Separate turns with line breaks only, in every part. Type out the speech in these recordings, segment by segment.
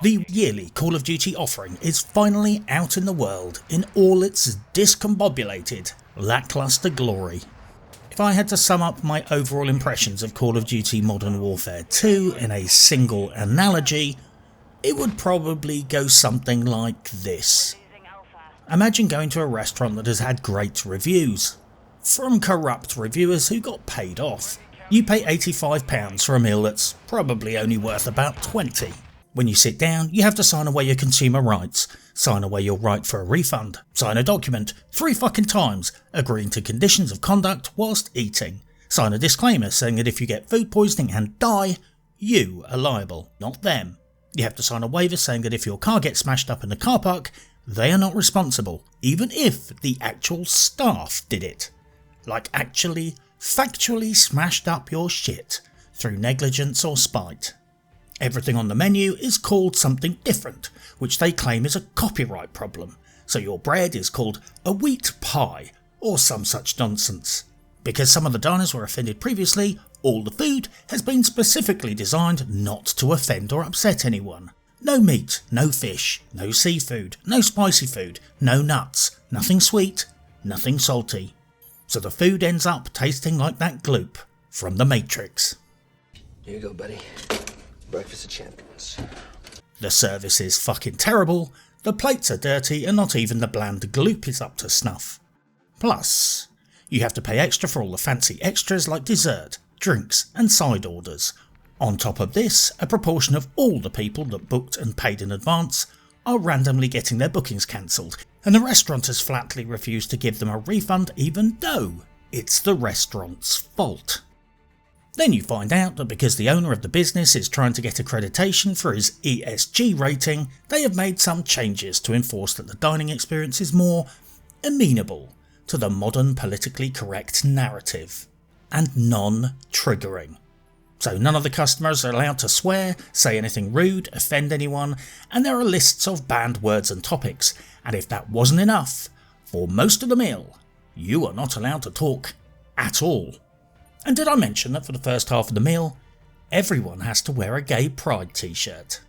The yearly Call of Duty offering is finally out in the world in all its discombobulated, lackluster glory. If I had to sum up my overall impressions of Call of Duty Modern Warfare 2 in a single analogy, it would probably go something like this. Imagine going to a restaurant that has had great reviews, from corrupt reviewers who got paid off. You pay £85 for a meal that's probably only worth about 20. When you sit down, you have to sign away your consumer rights, sign away your right for a refund, sign a document 3 fucking times agreeing to conditions of conduct whilst eating, sign a disclaimer saying that if you get food poisoning and die, you are liable, not them. You have to sign a waiver saying that if your car gets smashed up in the car park, they are not responsible, even if the actual staff did it. Like actually, factually smashed up your shit through negligence or spite. Everything on the menu is called something different, which they claim is a copyright problem, so your bread is called a wheat pie or some such nonsense. Because some of the diners were offended previously, all the food has been specifically designed not to offend or upset anyone. No meat, no fish, no seafood, no spicy food, no nuts, nothing sweet, nothing salty. So the food ends up tasting like that gloop from the Matrix.
Here you go, buddy. Breakfast of champions.
The service is fucking terrible, the plates are dirty, and not even the bland gloop is up to snuff. Plus, you have to pay extra for all the fancy extras like dessert, drinks and side orders. On top of this, a proportion of all the people that booked and paid in advance are randomly getting their bookings cancelled, and the restaurant has flatly refused to give them a refund even though it's the restaurant's fault. Then you find out that because the owner of the business is trying to get accreditation for his ESG rating, they have made some changes to enforce that the dining experience is more amenable to the modern politically correct narrative and non-triggering. So none of the customers are allowed to swear, say anything rude, offend anyone, and there are lists of banned words and topics, and if that wasn't enough, for most of the meal, you are not allowed to talk at all. And did I mention that for the first half of the meal, everyone has to wear a gay pride t-shirt?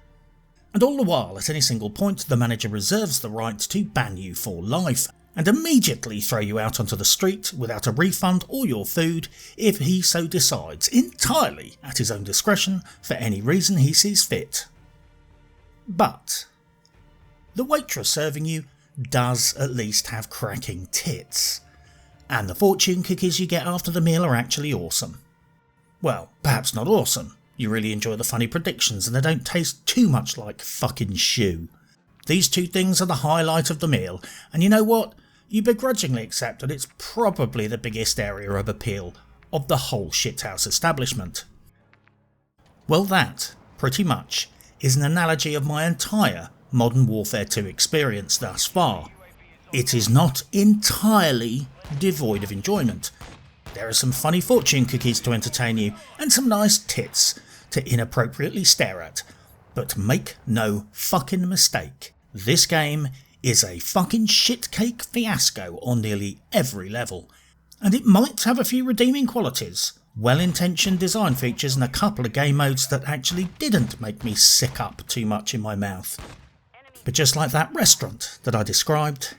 And all the while, at any single point, the manager reserves the right to ban you for life, and immediately throw you out onto the street without a refund or your food if he so decides, entirely at his own discretion for any reason he sees fit. But the waitress serving you does at least have cracking tits, and the fortune cookies you get after the meal are actually awesome. Well, perhaps not awesome. You really enjoy the funny predictions and they don't taste too much like fucking shoe. These two things are the highlight of the meal, and you know what? You begrudgingly accept that it's probably the biggest area of appeal of the whole shithouse establishment. Well, that, pretty much, is an analogy of my entire Modern Warfare 2 experience thus far. It is not entirely devoid of enjoyment. There are some funny fortune cookies to entertain you, and some nice tits to inappropriately stare at. But make no fucking mistake, this game is a fucking shitcake fiasco on nearly every level. And it might have a few redeeming qualities, well-intentioned design features and a couple of game modes that actually didn't make me sick up too much in my mouth. But just like that restaurant that I described,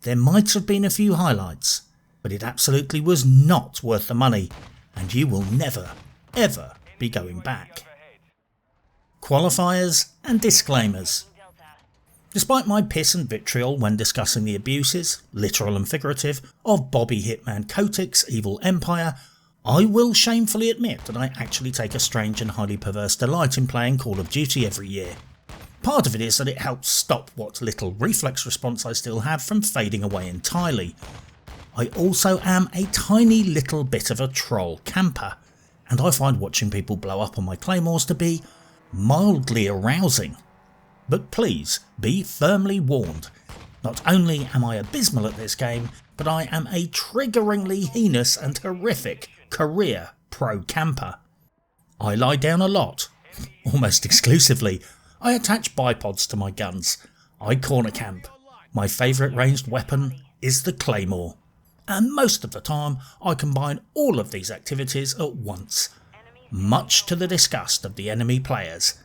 there might have been a few highlights, but it absolutely was not worth the money, and you will never, ever be going back. Qualifiers and disclaimers. Despite my piss and vitriol when discussing the abuses, literal and figurative, of Bobby Hitman Kotick's evil empire, I will shamefully admit that I actually take a strange and highly perverse delight in playing Call of Duty every year. Part of it is that it helps stop what little reflex response I still have from fading away entirely. I also am a tiny little bit of a troll camper, and I find watching people blow up on my claymores to be mildly arousing. But please be firmly warned, not only am I abysmal at this game, but I am a triggeringly heinous and horrific career pro camper. I lie down a lot, almost exclusively. I attach bipods to my guns. I corner camp. My favourite ranged weapon is the claymore. And most of the time I combine all of these activities at once, much to the disgust of the enemy players.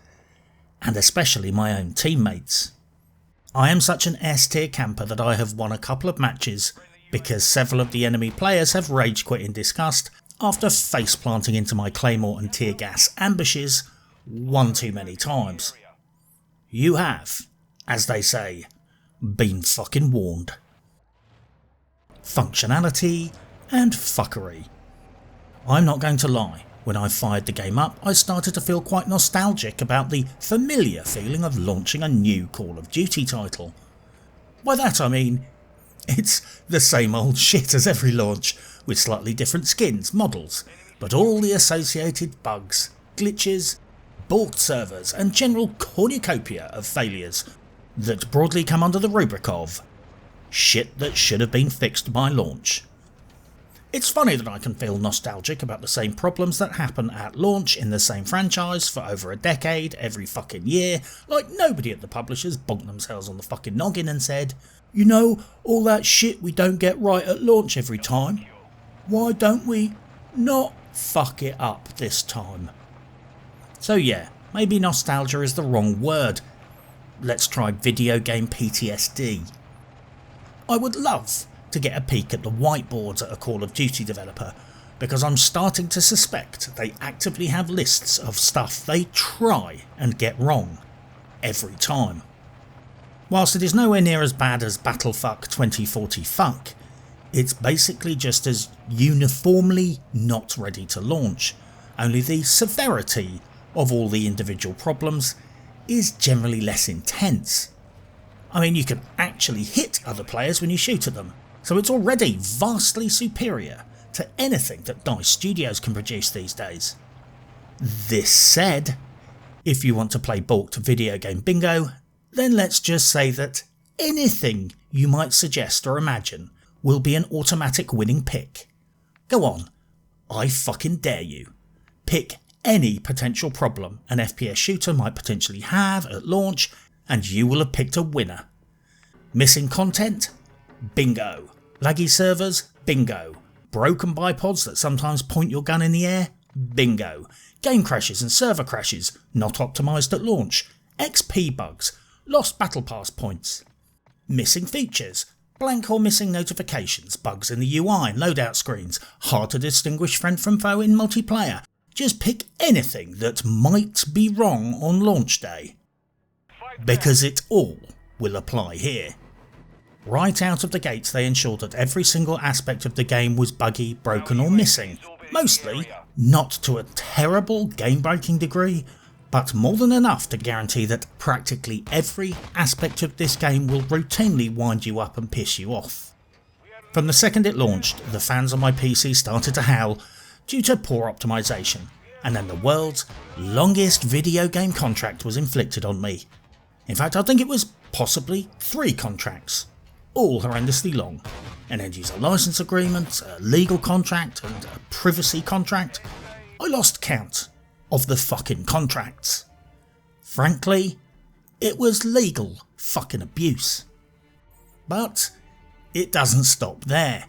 and especially my own teammates. I am such an S-tier camper that I have won a couple of matches because several of the enemy players have rage quit in disgust after face planting into my claymore and tear gas ambushes one too many times. You have, as they say, been fucking warned. Functionality and fuckery. I'm not going to lie, when I fired the game up I started to feel quite nostalgic about the familiar feeling of launching a new Call of Duty title. By that I mean, it's the same old shit as every launch, with slightly different skins, models, but all the associated bugs, glitches, balked servers and general cornucopia of failures that broadly come under the rubric of shit that should have been fixed by launch. It's funny that I can feel nostalgic about the same problems that happen at launch in the same franchise for over a decade, every fucking year, like nobody at the publishers bonked themselves on the fucking noggin and said, you know, all that shit we don't get right at launch every time, why don't we not fuck it up this time? So yeah, maybe nostalgia is the wrong word. Let's try video game PTSD. I would love to get a peek at the whiteboards at a Call of Duty developer, because I'm starting to suspect they actively have lists of stuff they try and get wrong every time. Whilst it is nowhere near as bad as Battlefuck 2040 Fuck, it's basically just as uniformly not ready to launch, only the severity of all the individual problems is generally less intense. I mean, you can actually hit other players when you shoot at them, so it's already vastly superior to anything that DICE Studios can produce these days. This said, if you want to play balked video game bingo, then let's just say that anything you might suggest or imagine will be an automatic winning pick. Go on, I fucking dare you. Pick any potential problem an FPS shooter might potentially have at launch and you will have picked a winner. Missing content? Bingo. Laggy servers? Bingo. Broken bipods that sometimes point your gun in the air? Bingo. Game crashes and server crashes, not optimised at launch. XP bugs. Lost battle pass points. Missing features. Blank or missing notifications, bugs in the UI and loadout screens, hard to distinguish friend from foe in multiplayer. Just pick anything that might be wrong on launch day, because it all will apply here. Right out of the gate they ensured that every single aspect of the game was buggy, broken or missing, mostly not to a terrible game-breaking degree, but more than enough to guarantee that practically every aspect of this game will routinely wind you up and piss you off. From the second it launched, the fans on my PC started to howl due to poor optimisation, and then the world's longest video game contract was inflicted on me. In fact, I think it was possibly 3 contracts, all horrendously long. An end user license agreement, a legal contract and a privacy contract. I lost count of the fucking contracts. Frankly, it was legal fucking abuse. But it doesn't stop there.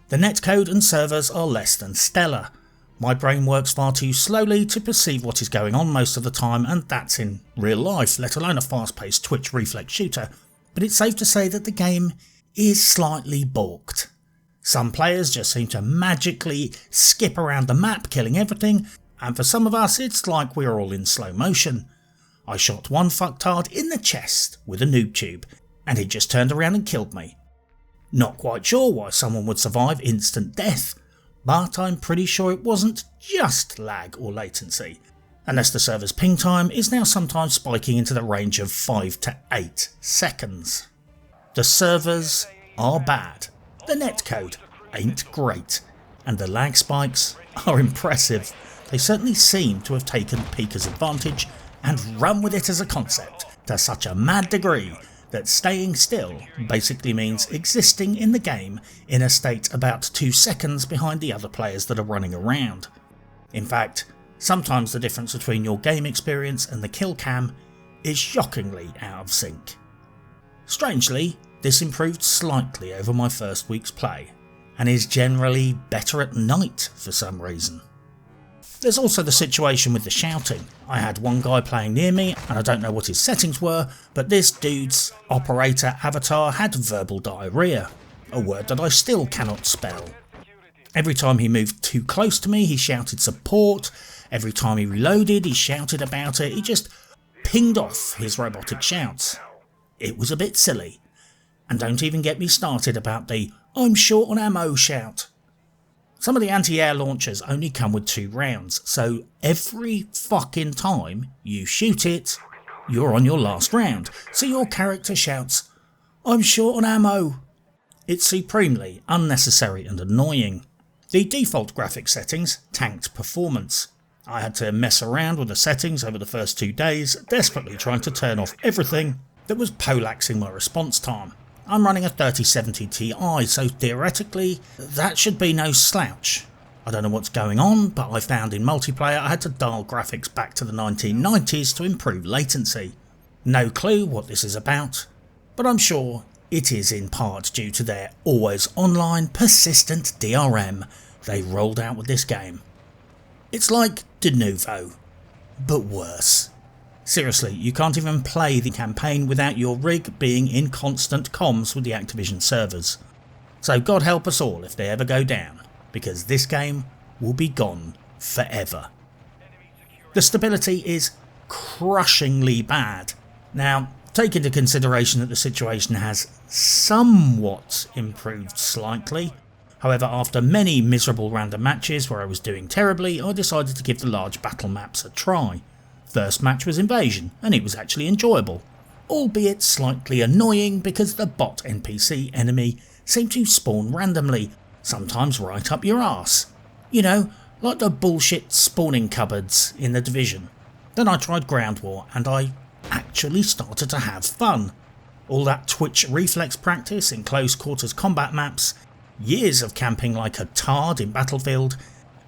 The netcode and servers are less than stellar. My brain works far too slowly to perceive what is going on most of the time, and that's in real life, let alone a fast-paced Twitch reflex shooter. But it's safe to say that the game is slightly balked. Some players just seem to magically skip around the map killing everything, and for some of us it's like we're all in slow motion. I shot one fucktard in the chest with a noob tube, and he just turned around and killed me. Not quite sure why someone would survive instant death, but I'm pretty sure it wasn't just lag or latency, unless the server's ping time is now sometimes spiking into the range of 5 to 8 seconds. The servers are bad, the netcode ain't great, and the lag spikes are impressive. They certainly seem to have taken Pika's advantage and run with it as a concept to such a mad degree that staying still basically means existing in the game in a state about 2 seconds behind the other players that are running around. In fact, sometimes the difference between your game experience and the kill cam is shockingly out of sync. Strangely, this improved slightly over my first week's play, and is generally better at night for some reason. There's also the situation with the shouting. I had one guy playing near me, and I don't know what his settings were, but this dude's operator avatar had verbal diarrhea, a word that I still cannot spell. Every time he moved too close to me, he shouted support. Every time he reloaded, he shouted about it. He just pinged off his robotic shouts. It was a bit silly. And don't even get me started about the "I'm short on ammo" shout. Some of the anti-air launchers only come with 2 rounds, so every fucking time you shoot it, you're on your last round, so your character shouts, "I'm short on ammo." It's supremely unnecessary and annoying. The default graphic settings tanked performance. I had to mess around with the settings over the first 2 days, desperately trying to turn off everything that was poleaxing my response time. I'm running a 3070 Ti, so theoretically that should be no slouch. I don't know what's going on, but I found in multiplayer I had to dial graphics back to the 1990s to improve latency. No clue what this is about, but I'm sure it is in part due to their always online persistent DRM they rolled out with this game. It's like de novo, but worse. Seriously, you can't even play the campaign without your rig being in constant comms with the Activision servers. So God help us all if they ever go down, because this game will be gone forever. The stability is crushingly bad. Now, take into consideration that the situation has somewhat improved slightly. However, after many miserable random matches where I was doing terribly, I decided to give the large battle maps a try. First match was Invasion, and it was actually enjoyable, albeit slightly annoying because the bot NPC enemy seemed to spawn randomly, sometimes right up your arse. You know, like the bullshit spawning cupboards in The Division. Then I tried Ground War, and I actually started to have fun. All that twitch reflex practice in close quarters combat maps, years of camping like a tard in Battlefield,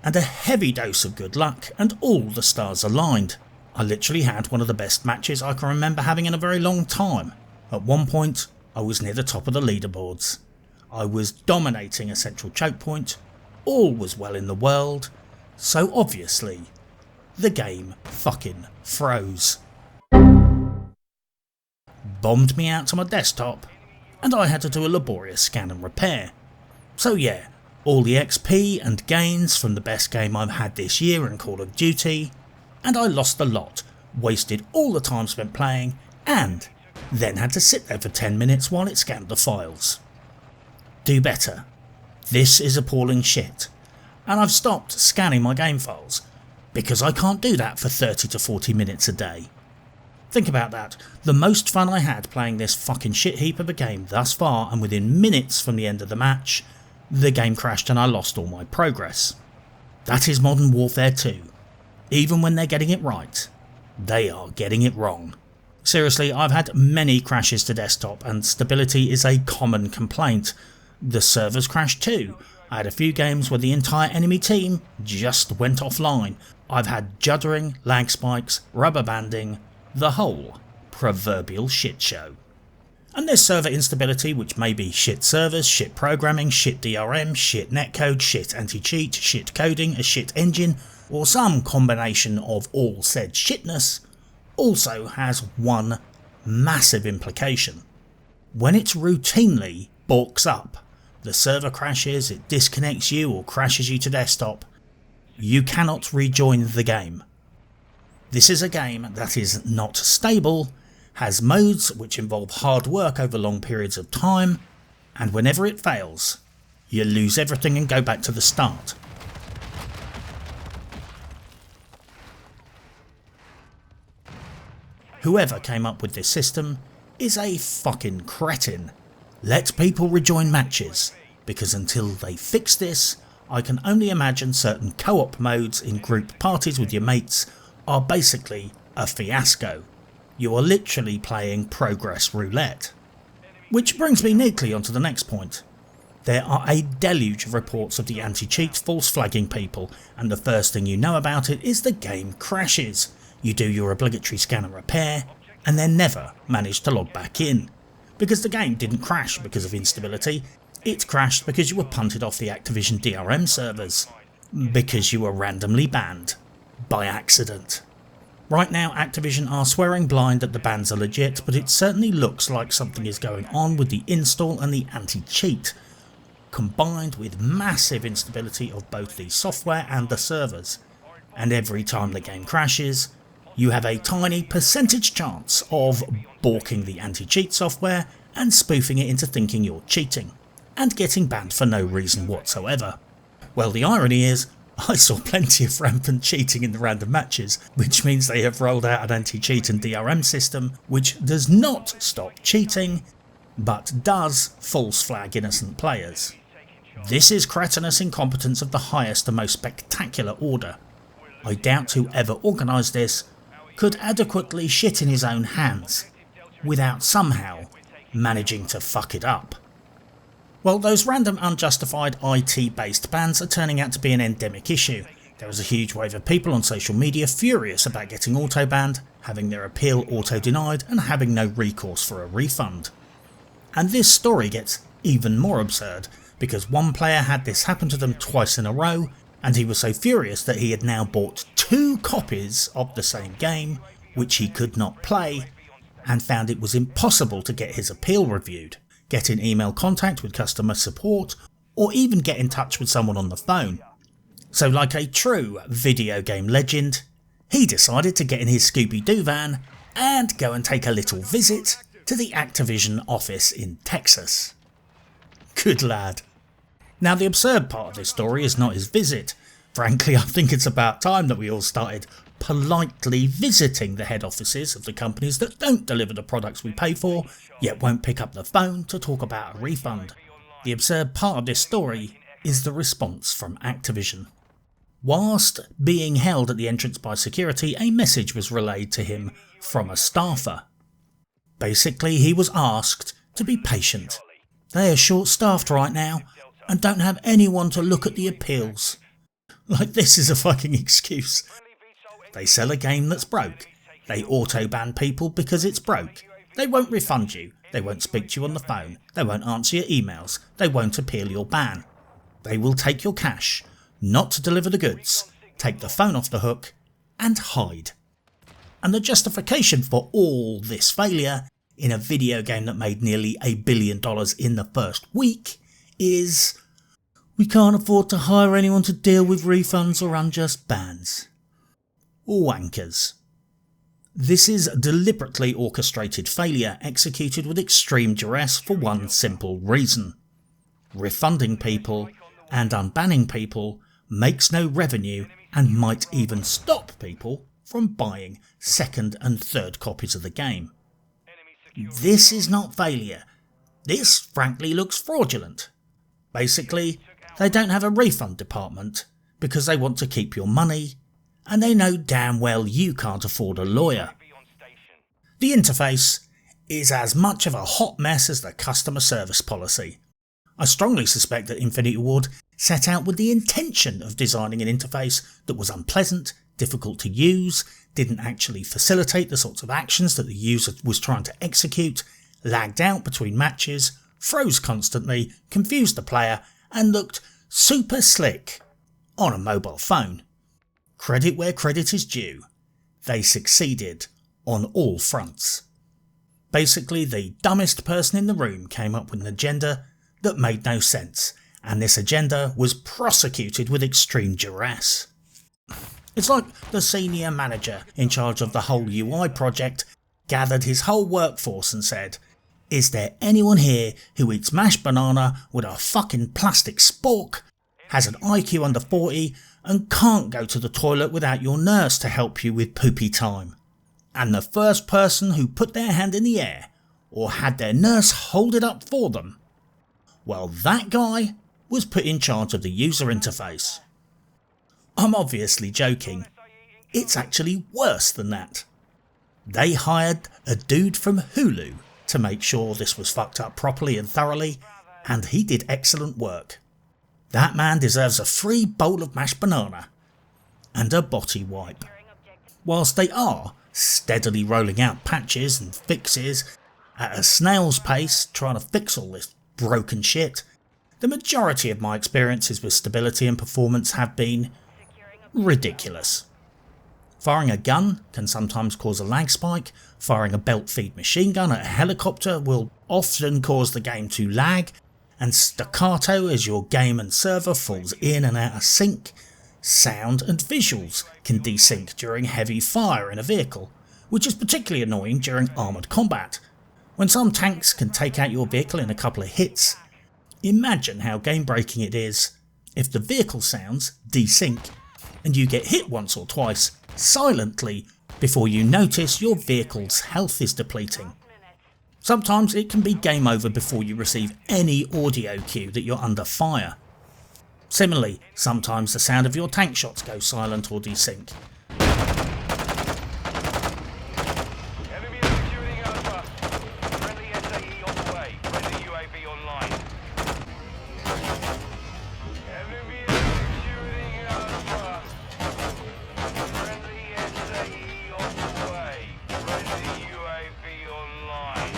and a heavy dose of good luck, and all the stars aligned. I literally had one of the best matches I can remember having in a very long time. At one point, I was near the top of the leaderboards. I was dominating a central choke point, all was well in the world, so obviously, the game fucking froze. Bombed me out to my desktop, and I had to do a laborious scan and repair. So yeah, all the XP and gains from the best game I've had this year in Call of Duty, and I lost a lot, wasted all the time spent playing, and then had to sit there for 10 minutes while it scanned the files. Do better. This is appalling shit, and I've stopped scanning my game files, because I can't do that for 30 to 40 minutes a day. Think about that, the most fun I had playing this fucking shit heap of a game thus far, and within minutes from the end of the match, the game crashed and I lost all my progress. That is Modern Warfare 2. Even when they're getting it right, they are getting it wrong. Seriously, I've had many crashes to desktop, and stability is a common complaint. The servers crashed too. I had a few games where the entire enemy team just went offline. I've had juddering, lag spikes, rubber banding, the whole proverbial shit show. And this server instability, which may be shit servers, shit programming, shit DRM, shit netcode, shit anti-cheat, shit coding, a shit engine, or some combination of all said shitness, also has one massive implication. When it routinely balks up, the server crashes, it disconnects you or crashes you to desktop, you cannot rejoin the game. This is a game that is not stable, has modes which involve hard work over long periods of time, and whenever it fails, you lose everything and go back to the start. Whoever came up with this system is a fucking cretin. Let people rejoin matches, because until they fix this, I can only imagine certain co-op modes in group parties with your mates are basically a fiasco. You are literally playing progress roulette. Which brings me neatly onto the next point. There are a deluge of reports of the anti-cheat false flagging people, and the first thing you know about it is the game crashes. You do your obligatory scan and repair, and then never manage to log back in. Because the game didn't crash because of instability, it crashed because you were punted off the Activision DRM servers. because you were randomly banned by accident. Right now Activision are swearing blind that the bans are legit, but it certainly looks like something is going on with the install and the anti-cheat, combined with massive instability of both the software and the servers. And every time the game crashes, you have a tiny percentage chance of balking the anti-cheat software and spoofing it into thinking you're cheating, and getting banned for no reason whatsoever. Well, the irony is, I saw plenty of rampant cheating in the random matches, which means they have rolled out an anti-cheat and DRM system which does not stop cheating, but does false flag innocent players. This is cretinous incompetence of the highest and most spectacular order. I doubt whoever organised this could adequately shit in his own hands, without somehow managing to fuck it up. Well, those random unjustified IT based bans are turning out to be an endemic issue. There was a huge wave of people on social media furious about getting auto banned, having their appeal auto denied and having no recourse for a refund. And this story gets even more absurd because one player had this happen to them twice in a row, and he was so furious that he had now bought 2 copies of the same game which he could not play, and found it was impossible to get his appeal reviewed, get in email contact with customer support, or even get in touch with someone on the phone. So like a true video game legend, he decided to get in his Scooby-Doo van and go and take a little visit to the Activision office in Texas. Good lad. Now the absurd part of this story is not his visit. Frankly, I think it's about time that we all started politely visiting the head offices of the companies that don't deliver the products we pay for, yet won't pick up the phone to talk about a refund. The absurd part of this story is the response from Activision. Whilst being held at the entrance by security, a message was relayed to him from a staffer. Basically, he was asked to be patient. They are short-staffed right now and don't have anyone to look at the appeals. Like, this is a fucking excuse. They sell a game that's broke. They auto-ban people because it's broke. They won't refund you. They won't speak to you on the phone. They won't answer your emails. They won't appeal your ban. They will take your cash, not to deliver the goods, take the phone off the hook, and hide. And the justification for all this failure in a video game that made nearly $1 billion in the first week is, we can't afford to hire anyone to deal with refunds or unjust bans. Wankers. This is deliberately orchestrated failure executed with extreme duress for one simple reason. Refunding people and unbanning people makes no revenue and might even stop people from buying second and third copies of the game. This is not failure. This frankly looks fraudulent. Basically, they don't have a refund department because they want to keep your money, and they know damn well you can't afford a lawyer. The interface is as much of a hot mess as the customer service policy. I strongly suspect that Infinity Ward set out with the intention of designing an interface that was unpleasant, difficult to use, didn't actually facilitate the sorts of actions that the user was trying to execute, lagged out between matches, froze constantly, confused the player, and looked super slick on a mobile phone. Credit where credit is due. They succeeded on all fronts. Basically, the dumbest person in the room came up with an agenda that made no sense, and this agenda was prosecuted with extreme duress. It's like the senior manager in charge of the whole UI project gathered his whole workforce and said, "Is there anyone here who eats mashed banana with a fucking plastic spork, has an IQ under 40 and can't go to the toilet without your nurse to help you with poopy time?" And the first person who put their hand in the air or had their nurse hold it up for them, well, that guy was put in charge of the user interface. I'm obviously joking. It's actually worse than that. They hired a dude from Hulu to make sure this was fucked up properly and thoroughly, and he did excellent work. That man deserves a free bowl of mashed banana and a body wipe. Whilst they are steadily rolling out patches and fixes at a snail's pace trying to fix all this broken shit, The majority of my experiences with stability and performance have been ridiculous. Firing a gun can sometimes cause a lag spike, firing a belt-feed machine gun at a helicopter will often cause the game to lag, and staccato as your game and server falls in and out of sync. Sound and visuals can desync during heavy fire in a vehicle, which is particularly annoying during armoured combat. When some tanks can take out your vehicle in a couple of hits, imagine how game-breaking it is if the vehicle sounds desync and you get hit once or twice silently before you notice your vehicle's health is depleting. Sometimes it can be game over before you receive any audio cue that you're under fire. Similarly, sometimes the sound of your tank shots go silent or desync.
Enemy executing Alpha. Friendly SAE on the way. Friendly UAV online. Enemy executing Alpha. Friendly SAE on the way. Friendly UAV online.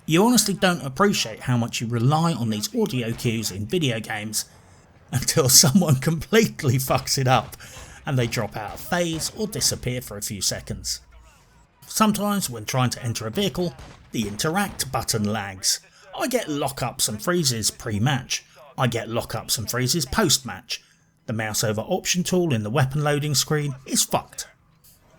You honestly don't appreciate how much you rely on these audio cues in video games until someone completely fucks it up and they drop out of phase or disappear for a few seconds. Sometimes when trying to enter a vehicle, the interact button lags. I get lockups and freezes pre-match. I get lockups and freezes post-match. The mouse over option tool in the weapon loading screen is fucked.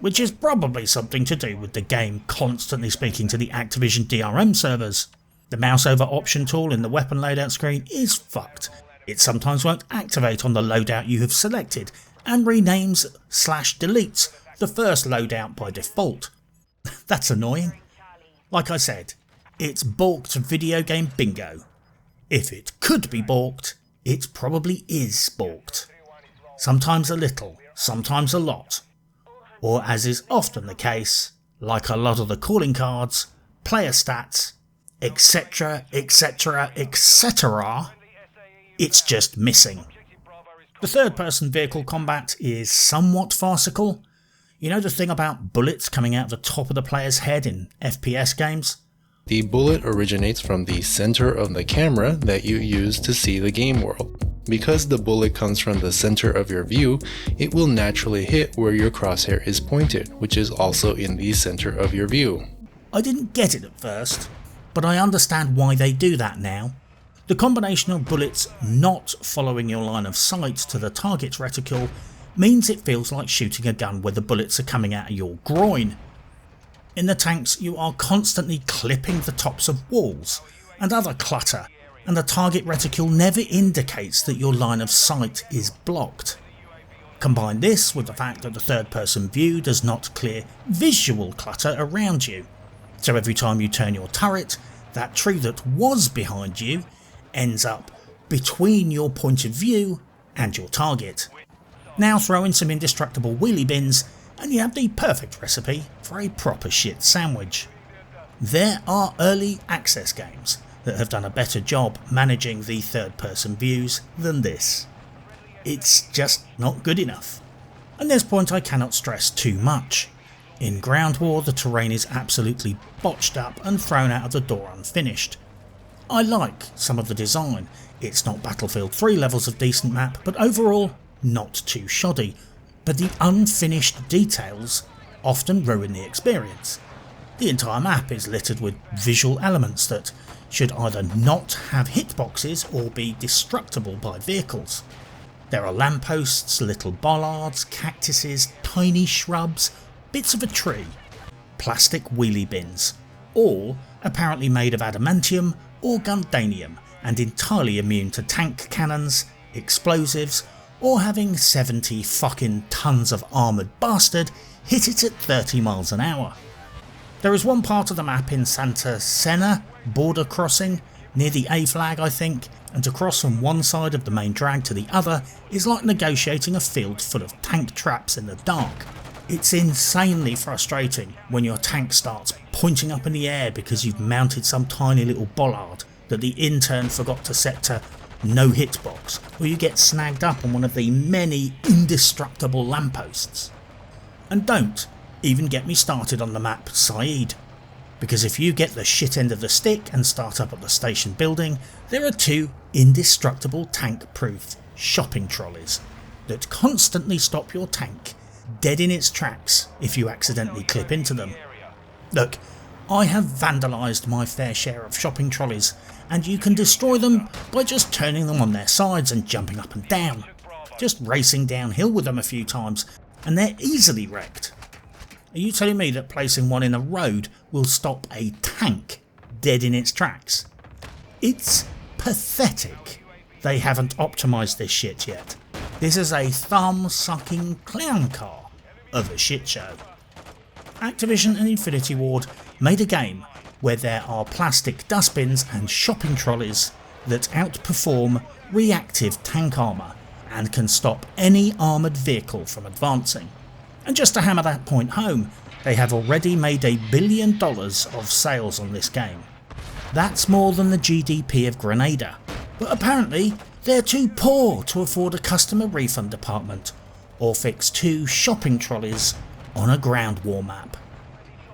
Which is probably something to do with the game constantly speaking to the Activision DRM servers. The mouse over option tool in the weapon loadout screen is fucked. It sometimes won't activate on the loadout you have selected and renames/deletes the first loadout by default. That's annoying. Like I said, it's balked video game bingo. If it could be balked, it probably is balked. Sometimes a little, sometimes a lot. Or as is often the case, like a lot of the calling cards, player stats, etc, etc, etc, it's just missing. The third person vehicle combat is somewhat farcical. You know the thing about bullets coming out of the top of the player's head in FPS games?
The bullet originates from the center of the camera that you use to see the game world. Because the bullet comes from the center of your view, it will naturally hit where your crosshair is pointed, which is also in the center of your view.
I didn't get it at first, but I understand why they do that now. The combination of bullets not following your line of sight to the target's reticle means it feels like shooting a gun where the bullets are coming out of your groin. In the tanks you are constantly clipping the tops of walls and other clutter, and the target reticule never indicates that your line of sight is blocked. Combine this with the fact that the third person view does not clear visual clutter around you, so every time you turn your turret, that tree that was behind you ends up between your point of view and your target. Now throw in some indestructible wheelie bins and you have the perfect recipe for a proper shit sandwich. There are early access games that have done a better job managing the third person views than this. It's just not good enough. At this point I cannot stress too much. In Ground War the terrain is absolutely botched up and thrown out of the door unfinished. I like some of the design. It's not Battlefield 3 levels of decent map, but overall not too shoddy. But the unfinished details often ruin the experience. The entire map is littered with visual elements that should either not have hitboxes or be destructible by vehicles. There are lampposts, little bollards, cactuses, tiny shrubs, bits of a tree, plastic wheelie bins, all apparently made of adamantium or gundanium and entirely immune to tank cannons, explosives, or having 70 fucking tons of armoured bastard hit it at 30 miles an hour. There is one part of the map in Santa Sena border crossing, near the A flag I think, and to cross from one side of the main drag to the other is like negotiating a field full of tank traps in the dark. It's insanely frustrating when your tank starts pointing up in the air because you've mounted some tiny little bollard that the intern forgot to set to no hitbox, or you get snagged up on one of the many indestructible lampposts. And don't even get me started on the map Saeed. because if you get the shit end of the stick and start up at the station building, there are 2 indestructible tank-proof shopping trolleys that constantly stop your tank dead in its tracks if you accidentally clip into them. Look, I have vandalised my fair share of shopping trolleys, and you can destroy them by just turning them on their sides and jumping up and down. Just racing downhill with them a few times, and they're easily wrecked. Are you telling me that placing one in a road will stop a tank dead in its tracks? It's pathetic. They haven't optimised this shit yet. This is a thumb-sucking clown car of a shit show. Activision and Infinity Ward made a game where there are plastic dustbins and shopping trolleys that outperform reactive tank armour and can stop any armoured vehicle from advancing. And just to hammer that point home, they have already made $1 billion of sales on this game. That's more than the GDP of Grenada, but apparently they're too poor to afford a customer refund department or fix 2 shopping trolleys on a ground war map.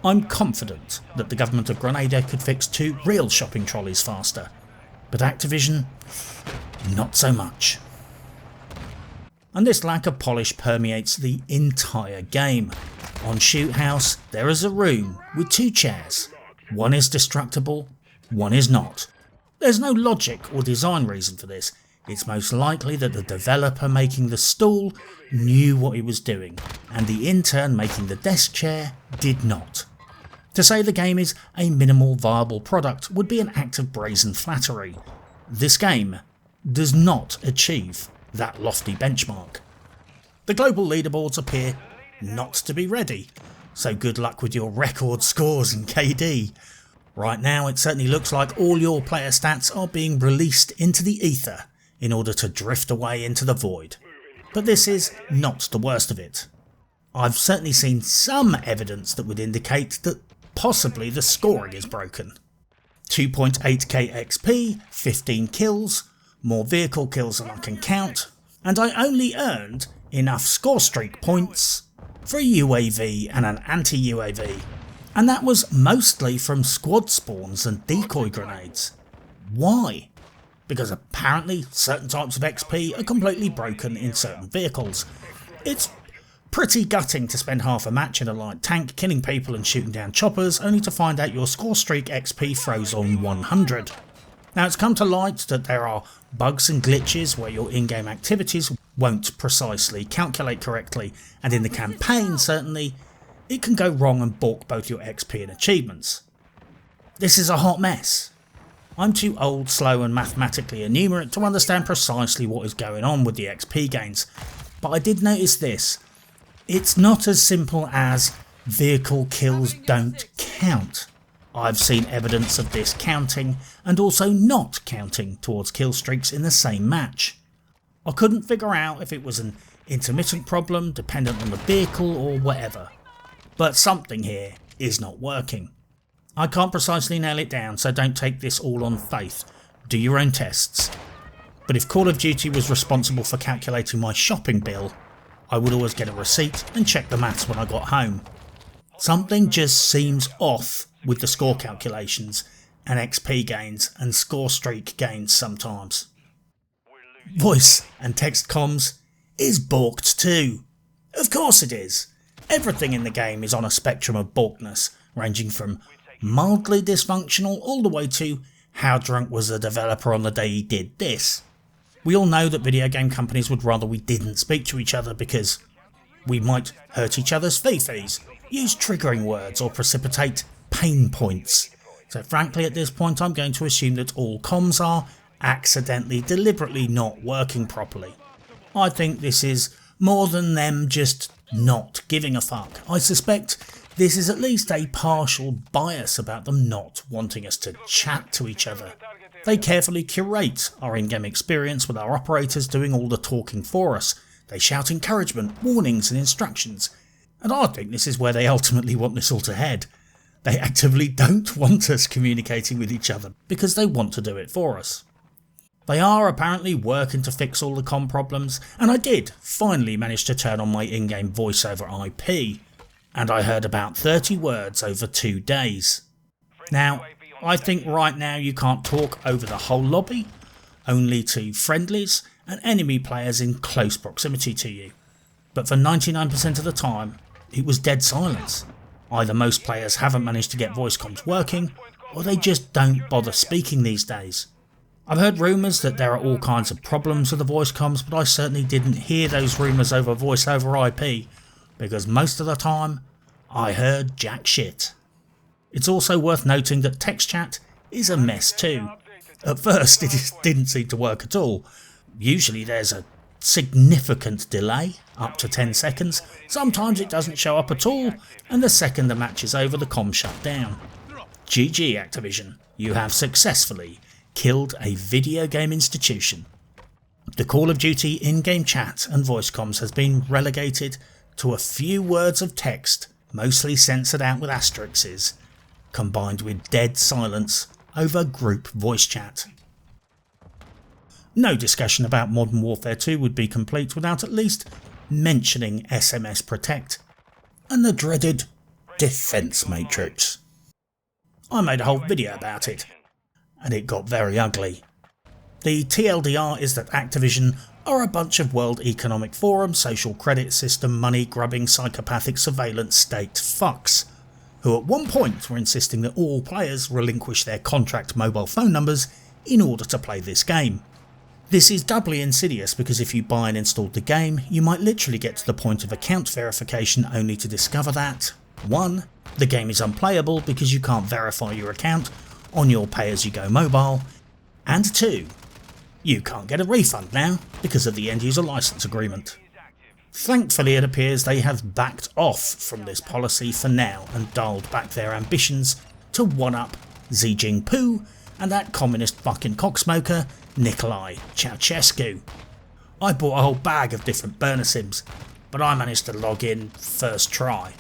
I'm confident that the government of Grenada could fix 2 real shopping trolleys faster, but Activision, not so much. And this lack of polish permeates the entire game. On Shoot House, there is a room with 2 chairs. One is destructible, one is not. There's no logic or design reason for this. It's most likely that the developer making the stool knew what he was doing, and the intern making the desk chair did not. To say the game is a minimal viable product would be an act of brazen flattery. This game does not achieve that lofty benchmark. The global leaderboards appear not to be ready, so good luck with your record scores and KD. Right now it certainly looks like all your player stats are being released into the ether in order to drift away into the void. But this is not the worst of it. I've certainly seen some evidence that would indicate that possibly the scoring is broken. 2.8k XP, 15 kills, more vehicle kills than I can count, and I only earned enough score streak points for a UAV and an anti-UAV, and that was mostly from squad spawns and decoy grenades. Why? Because apparently certain types of XP are completely broken in certain vehicles. It's pretty gutting to spend half a match in a light tank killing people and shooting down choppers only to find out your score streak XP froze on 100. Now it's come to light that there are bugs and glitches where your in-game activities won't precisely calculate correctly, and in the campaign certainly, it can go wrong and balk both your XP and achievements. This is a hot mess. I'm too old, slow and mathematically enumerate to understand precisely what is going on with the XP gains, but I did notice this. It's not as simple as vehicle kills don't count. I've seen evidence of this counting and also not counting towards kill streaks in the same match. I couldn't figure out if it was an intermittent problem dependent on the vehicle or whatever, but something here is not working. I can't precisely nail it down, so don't take this all on faith, do your own tests. But if Call of Duty was responsible for calculating my shopping bill, I would always get a receipt and check the maths when I got home. Something just seems off with the score calculations and XP gains and score streak gains sometimes. Voice and text comms is balked too. Of course it is. Everything in the game is on a spectrum of balkedness, ranging from mildly dysfunctional all the way to how drunk was the developer on the day he did this. We all know that video game companies would rather we didn't speak to each other because we might hurt each other's fifis, use triggering words or precipitate pain points. So frankly at this point I'm going to assume that all comms are accidentally deliberately not working properly. I think this is more than them just not giving a fuck. I suspect this is at least a partial bias about them not wanting us to chat to each other. They carefully curate our in-game experience with our operators doing all the talking for us. They shout encouragement, warnings and instructions. And I think this is where they ultimately want this all to head. They actively don't want us communicating with each other because they want to do it for us. They are apparently working to fix all the comm problems, and I did finally manage to turn on my in-game voice over IP, and I heard about 30 words over 2 days. Now, I think right now you can't talk over the whole lobby, only to friendlies and enemy players in close proximity to you. But for 99% of the time, it was dead silence. Either most players haven't managed to get voice comms working, or they just don't bother speaking these days. I've heard rumours that there are all kinds of problems with the voice comms, but I certainly didn't hear those rumours over voice over IP, because most of the time, I heard jack shit. It's also worth noting that text chat is a mess too. At first it just didn't seem to work at all. Usually there's a significant delay, up to 10 seconds, sometimes it doesn't show up at all, and the second the match is over the comms shut down. GG Activision, you have successfully killed a video game institution. The Call of Duty in-game chat and voice comms has been relegated to a few words of text, mostly censored out with asterisks, combined with dead silence over group voice chat. No discussion about Modern Warfare 2 would be complete without at least mentioning SMS Protect and the dreaded Defense Matrix. I made a whole video about it, and it got very ugly. The TLDR is that Activision are a bunch of World Economic Forum, social credit system, money grubbing, psychopathic surveillance state fucks, who at one point were insisting that all players relinquish their contract mobile phone numbers in order to play this game. This is doubly insidious because if you buy and install the game, you might literally get to the point of account verification only to discover that 1. The game is unplayable because you can't verify your account on your pay-as-you-go mobile, and 2. You can't get a refund now because of the end-user license agreement. Thankfully it appears they have backed off from this policy for now and dialed back their ambitions to one-up Xi Jinping and that communist fucking cocksmoker Nicolae Ceausescu. I bought a whole bag of different burner sims, but I managed to log in first try,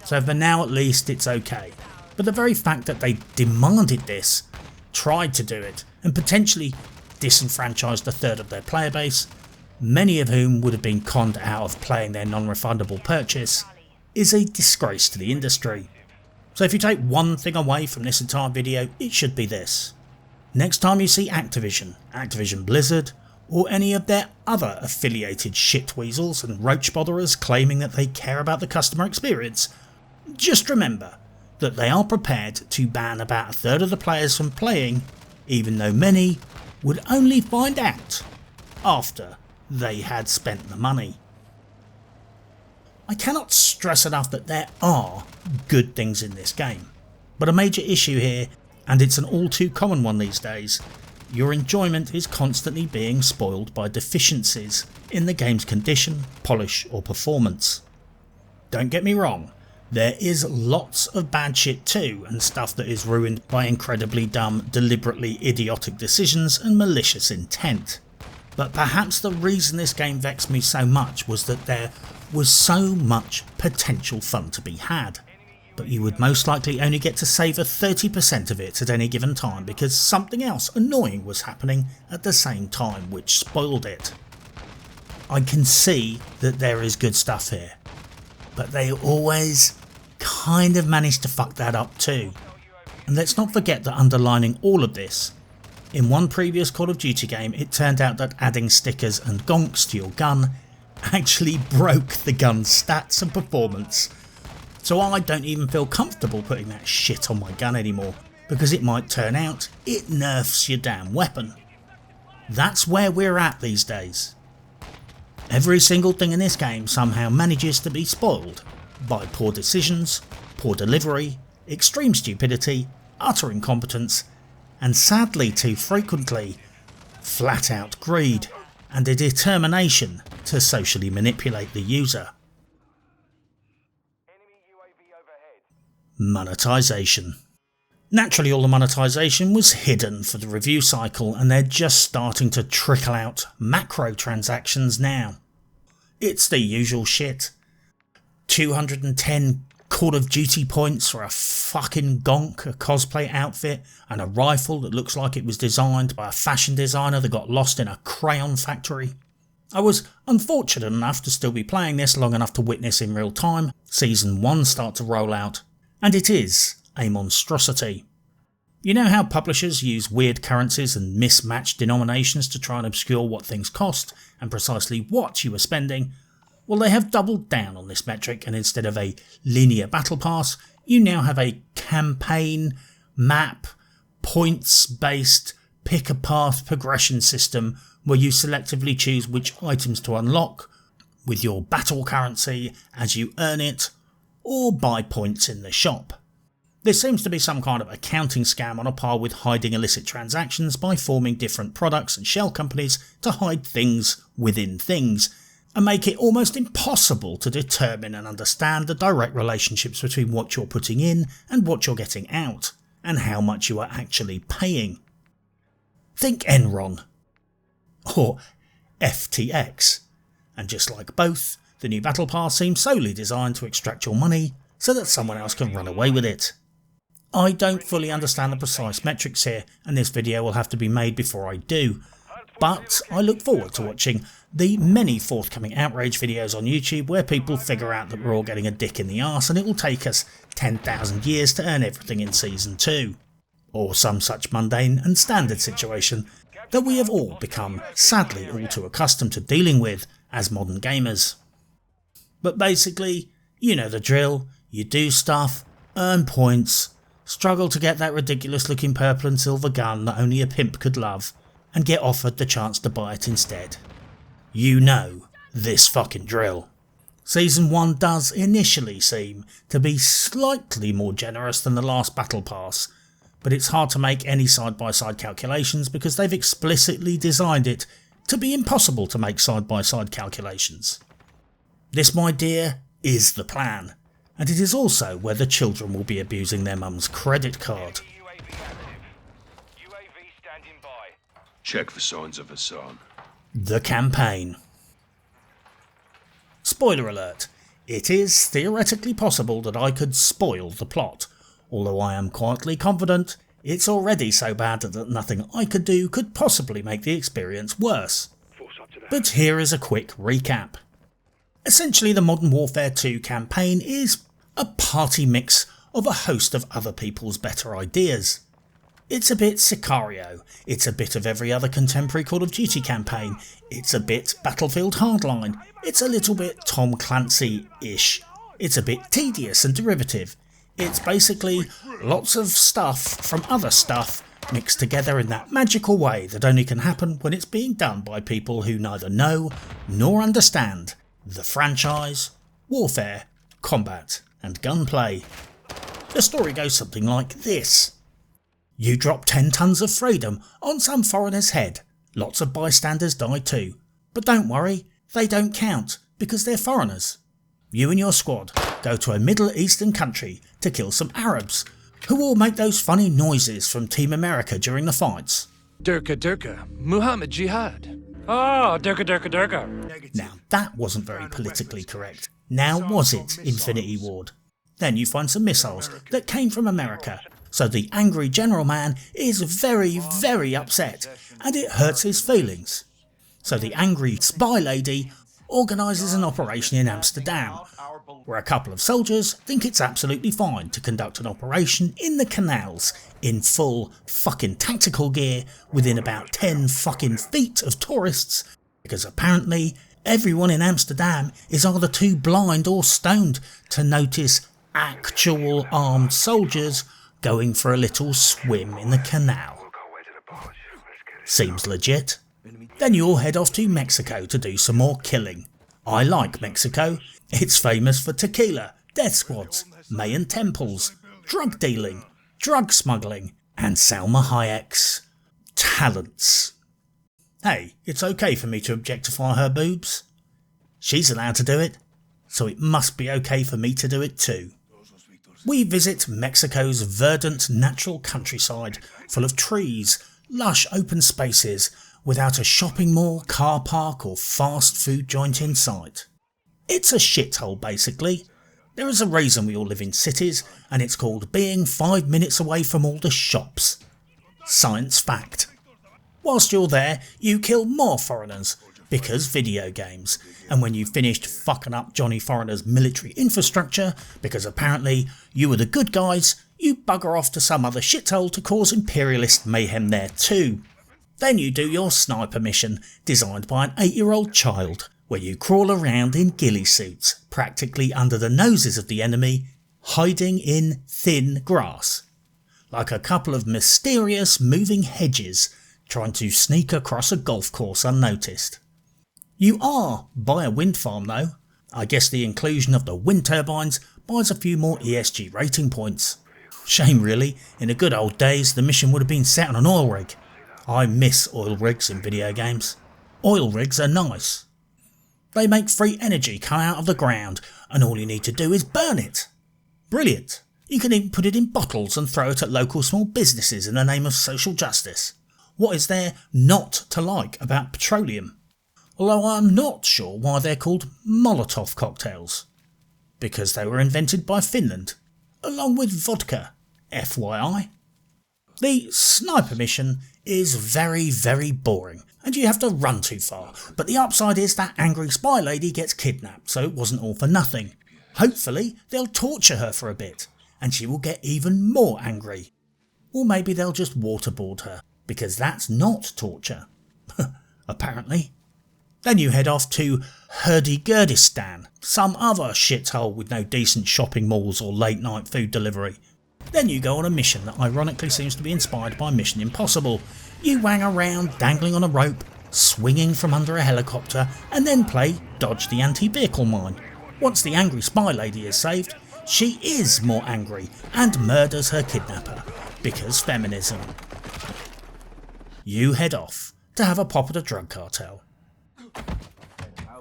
so for now at least it's okay. But the very fact that they demanded this, tried to do it, and potentially disenfranchised a third of their player base, many of whom would have been conned out of playing their non-refundable purchase, is a disgrace to the industry. So if you take one thing away from this entire video, it should be this. Next time you see Activision Blizzard, or any of their other affiliated shitweasels and roach botherers claiming that they care about the customer experience, just remember that they are prepared to ban about a third of the players from playing, even though many would only find out after they had spent the money. I cannot stress enough that there are good things in this game, but a major issue here, and it's an all too common one these days, your enjoyment is constantly being spoiled by deficiencies in the game's condition, polish or performance. Don't get me wrong, there is lots of bad shit too, and stuff that is ruined by incredibly dumb, deliberately idiotic decisions and malicious intent. But perhaps the reason this game vexed me so much was that there was so much potential fun to be had, but you would most likely only get to savour 30% of it at any given time because something else annoying was happening at the same time which spoiled it. I can see that there is good stuff here, but they always kind of manage to fuck that up too. And let's not forget that underlining all of this, in one previous Call of Duty game it turned out that adding stickers and gonks to your gun actually broke the gun's stats and performance. So I don't even feel comfortable putting that shit on my gun anymore, because it might turn out it nerfs your damn weapon. That's where we're at these days. Every single thing in this game somehow manages to be spoiled by poor decisions, poor delivery, extreme stupidity, utter incompetence, and sadly too frequently, flat out greed and a determination to socially manipulate the user. Monetization. Naturally all the monetization was hidden for the review cycle and they're just starting to trickle out macro transactions now. It's the usual shit. 210 Call of Duty points for a fucking gonk, a cosplay outfit and a rifle that looks like it was designed by a fashion designer that got lost in a crayon factory. I was unfortunate enough to still be playing this long enough to witness in real time Season 1 start to roll out, and it is a monstrosity. You know how publishers use weird currencies and mismatched denominations to try and obscure what things cost and precisely what you are spending? Well, they have doubled down on this metric, and instead of a linear battle pass, you now have a campaign, map, points-based pick-a-path progression system where you selectively choose which items to unlock with your battle currency as you earn it, or buy points in the shop. This seems to be some kind of accounting scam on a par with hiding illicit transactions by forming different products and shell companies to hide things within things, and make it almost impossible to determine and understand the direct relationships between what you're putting in and what you're getting out, and how much you are actually paying. Think Enron, or FTX, and just like both, the new Battle Pass seems solely designed to extract your money so that someone else can run away with it. I don't fully understand the precise metrics here, and this video will have to be made before I do, but I look forward to watching the many forthcoming outrage videos on YouTube where people figure out that we're all getting a dick in the arse and it will take us 10,000 years to earn everything in Season 2. Or some such mundane and standard situation that we have all become sadly all too accustomed to dealing with as modern gamers. But basically, you know the drill. You do stuff, earn points, struggle to get that ridiculous looking purple and silver gun that only a pimp could love, and get offered the chance to buy it instead. You know this fucking drill. Season 1 does initially seem to be slightly more generous than the last Battle Pass, but it's hard to make any side-by-side calculations because they've explicitly designed it to be impossible to make side-by-side calculations. This, my dear, is the plan, and it is also where the children will be abusing their mum's credit card.
UAV active. UAV standing by.
Check for signs of a sun.
The campaign. Spoiler alert, it is theoretically possible that I could spoil the plot, although I am quietly confident it's already so bad that nothing I could do could possibly make the experience worse. But here is a quick recap. Essentially, the Modern Warfare 2 campaign is a party mix of a host of other people's better ideas. It's a bit Sicario, it's a bit of every other contemporary Call of Duty campaign, it's a bit Battlefield Hardline, it's a little bit Tom Clancy-ish, it's a bit tedious and derivative. It's basically lots of stuff from other stuff mixed together in that magical way that only can happen when it's being done by people who neither know nor understand the franchise, warfare, combat and gunplay. The story goes something like this. You drop 10 tons of freedom on some foreigner's head. Lots of bystanders die too. But don't worry, they don't count because they're foreigners. You and your squad go to a Middle Eastern country to kill some Arabs, who all make those funny noises from Team America during the fights.
Durka Durka, Muhammad Jihad.
Oh, Durka Durka Durka.
Now that wasn't very politically correct. Now was it, Infinity Ward? Then you find some missiles that came from America, so the angry general man is very, very upset, and it hurts his feelings. So the angry spy lady organises an operation in Amsterdam, where a couple of soldiers think it's absolutely fine to conduct an operation in the canals in full fucking tactical gear within about 10 fucking feet of tourists, because apparently everyone in Amsterdam is either too blind or stoned to notice actual armed soldiers going for a little swim in the canal. Seems legit. Then you all head off to Mexico to do some more killing. I like Mexico. It's famous for tequila, death squads, Mayan temples, drug dealing, drug smuggling, and Salma Hayek's talents. Hey, it's okay for me to objectify her boobs. She's allowed to do it, so it must be okay for me to do it too. We visit Mexico's verdant natural countryside, full of trees, lush open spaces, without a shopping mall, car park or fast food joint in sight. It's a shithole basically. There is a reason we all live in cities, and it's called being 5 minutes away from all the shops. Science fact. Whilst you're there, you kill more foreigners, because video games, and when you've finished fucking up Johnny Foreigner's military infrastructure, because apparently you were the good guys, you bugger off to some other shithole to cause imperialist mayhem there too. Then you do your sniper mission, designed by an 8-year-old child, where you crawl around in ghillie suits, practically under the noses of the enemy, hiding in thin grass, like a couple of mysterious moving hedges trying to sneak across a golf course unnoticed. You are by a wind farm though. I guess the inclusion of the wind turbines buys a few more ESG rating points. Shame really, in the good old days the mission would have been set on an oil rig. I miss oil rigs in video games. Oil rigs are nice. They make free energy come out of the ground and all you need to do is burn it. Brilliant. You can even put it in bottles and throw it at local small businesses in the name of social justice. What is there not to like about petroleum? Although I'm not sure why they're called Molotov cocktails. Because they were invented by Finland, along with vodka, FYI. The sniper mission is very, very boring and you have to run too far, but the upside is that angry spy lady gets kidnapped, so it wasn't all for nothing. Hopefully they'll torture her for a bit and she will get even more angry. Or maybe they'll just waterboard her, because that's not torture. Apparently. Then you head off to Hurdy-Gurdistan, some other shithole with no decent shopping malls or late night food delivery. Then you go on a mission that ironically seems to be inspired by Mission Impossible. You wang around dangling on a rope, swinging from under a helicopter, and then play Dodge the Anti-Vehicle Mine. Once the angry spy lady is saved, she is more angry and murders her kidnapper, because feminism. You head off to have a pop at a drug cartel.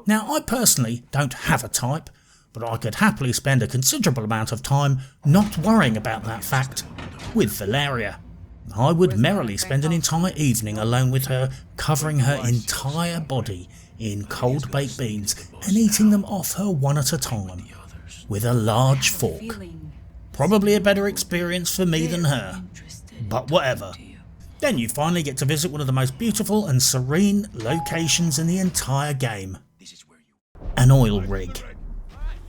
Now I personally don't have a type, but I could happily spend a considerable amount of time not worrying about that fact with Valeria. I would merrily spend an entire evening alone with her, covering her entire body in cold baked beans and eating them off her one at a time with a large fork. Probably a better experience for me than her, but whatever. Then you finally get to visit one of the most beautiful and serene locations in the entire game. An oil rig.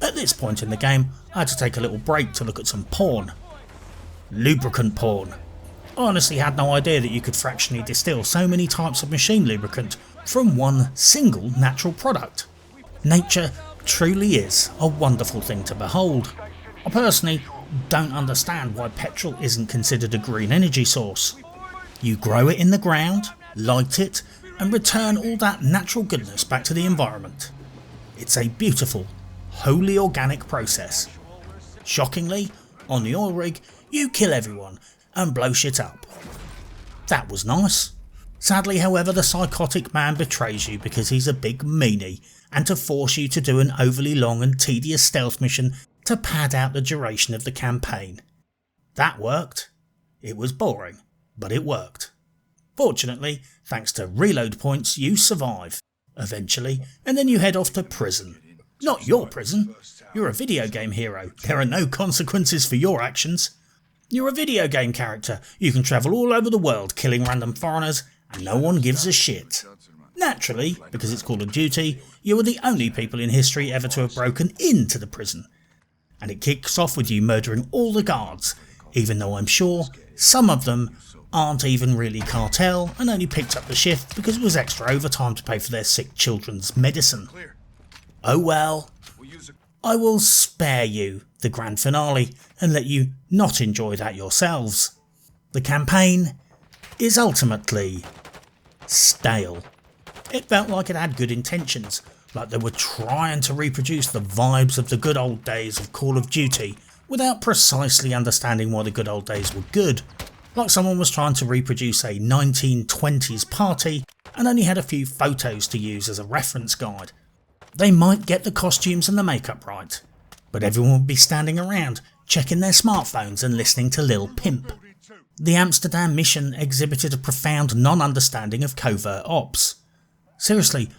At this point in the game, I had to take a little break to look at some porn. Lubricant porn. I honestly had no idea that you could fractionally distill so many types of machine lubricant from one single natural product. Nature truly is a wonderful thing to behold. I personally don't understand why petrol isn't considered a green energy source. You grow it in the ground, light it, and return all that natural goodness back to the environment. It's a beautiful, wholly organic process. Shockingly, on the oil rig, you kill everyone and blow shit up. That was nice. Sadly, however, the psychotic man betrays you because he's a big meanie, and to force you to do an overly long and tedious stealth mission to pad out the duration of the campaign. That worked. It was boring, but it worked. Fortunately, thanks to reload points, you survive, eventually, and then you head off to prison. Not your prison. You're a video game hero. There are no consequences for your actions. You're a video game character. You can travel all over the world killing random foreigners and no one gives a shit. Naturally, because it's Call of Duty, you are the only people in history ever to have broken into the prison. And it kicks off with you murdering all the guards, even though I'm sure some of them aren't even really cartel and only picked up the shift because it was extra overtime to pay for their sick children's medicine. Oh well. I will spare you the grand finale and let you not enjoy that yourselves. The campaign is ultimately stale. It felt like it had good intentions, like they were trying to reproduce the vibes of the good old days of Call of Duty without precisely understanding why the good old days were good. Like someone was trying to reproduce a 1920s party and only had a few photos to use as a reference guide. They might get the costumes and the makeup right, but everyone would be standing around checking their smartphones and listening to Lil Pimp. The Amsterdam mission exhibited a profound non-understanding of covert ops. Seriously,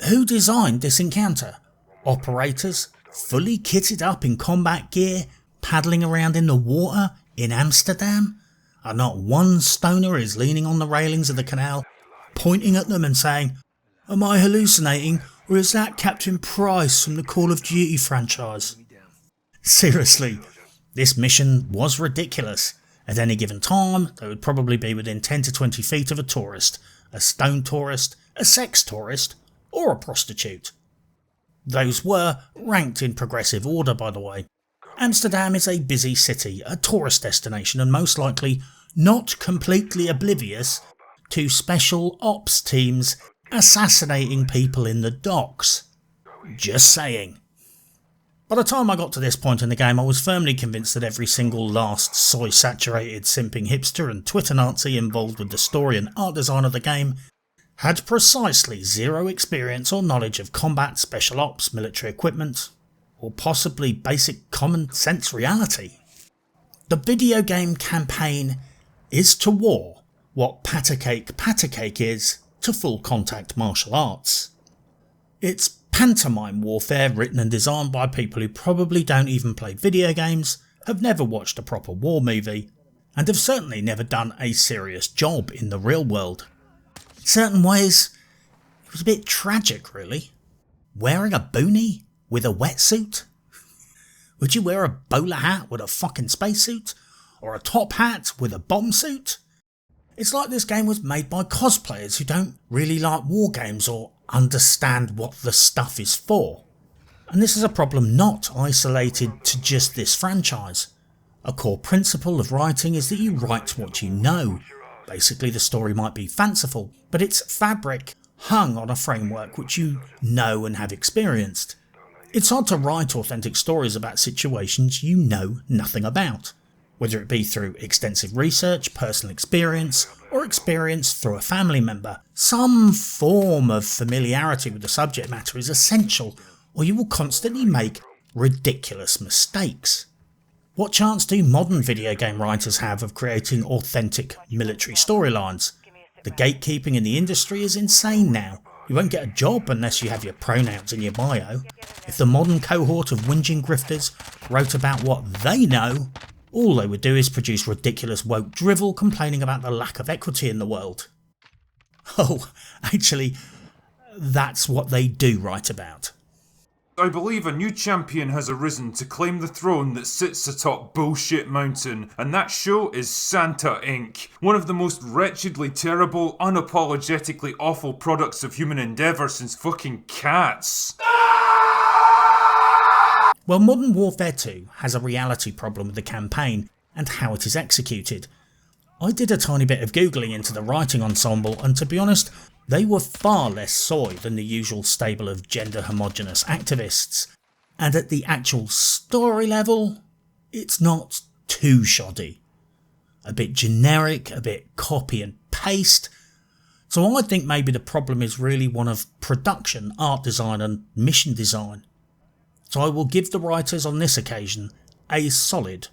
who designed this encounter? Operators, fully kitted up in combat gear, paddling around in the water in Amsterdam? And not one stoner is leaning on the railings of the canal, pointing at them and saying, "Am I hallucinating, or is that Captain Price from the Call of Duty franchise?" Seriously, This mission was ridiculous. At any given time, they would probably be within 10 to 20 feet of a tourist, a stone tourist, a sex tourist, or a prostitute. Those were ranked in progressive order, by the way. Amsterdam is a busy city, a tourist destination, and most likely not completely oblivious to special ops teams assassinating people in the docks. Just saying. By the time I got to this point in the game, I was firmly convinced that every single last soy-saturated simping hipster and Twitter Nazi involved with the story and art design of the game had precisely zero experience or knowledge of combat, special ops, military equipment, or possibly basic common sense reality. The video game campaign is to war what patacake is to full contact martial arts. It's pantomime warfare written and designed by people who probably don't even play video games, have never watched a proper war movie, and have certainly never done a serious job in the real world. In certain ways, it was a bit tragic really. Wearing a boonie with a wetsuit? Would you wear a bowler hat with a fucking spacesuit? Or a top hat with a bomb suit? It's like this game was made by cosplayers who don't really like war games or understand what the stuff is for. And this is a problem not isolated to just this franchise. A core principle of writing is that you write what you know. Basically, the story might be fanciful, but it's fabric hung on a framework which you know and have experienced. It's hard to write authentic stories about situations you know nothing about, whether it be through extensive research, personal experience, or experience through a family member. Some form of familiarity with the subject matter is essential, or you will constantly make ridiculous mistakes. What chance do modern video game writers have of creating authentic military storylines? The gatekeeping in the industry is insane now. You won't get a job unless you have your pronouns in your bio. If the modern cohort of whinging grifters wrote about what they know, all they would do is produce ridiculous woke drivel complaining about the lack of equity in the world. Oh, actually, that's what they do write about.
I believe a new champion has arisen to claim the throne that sits atop Bullshit Mountain, and that show is Santa Inc., one of the most wretchedly terrible, unapologetically awful products of human endeavour since fucking Cats.
Well, Modern Warfare 2 has a reality problem with the campaign and how it is executed. I did a tiny bit of googling into the writing ensemble, and to be honest, they were far less soy than the usual stable of gender homogenous activists, and at the actual story level, it's not too shoddy. A bit generic, a bit copy and paste, so I think maybe the problem is really one of production, art design and mission design. So I will give the writers on this occasion a solid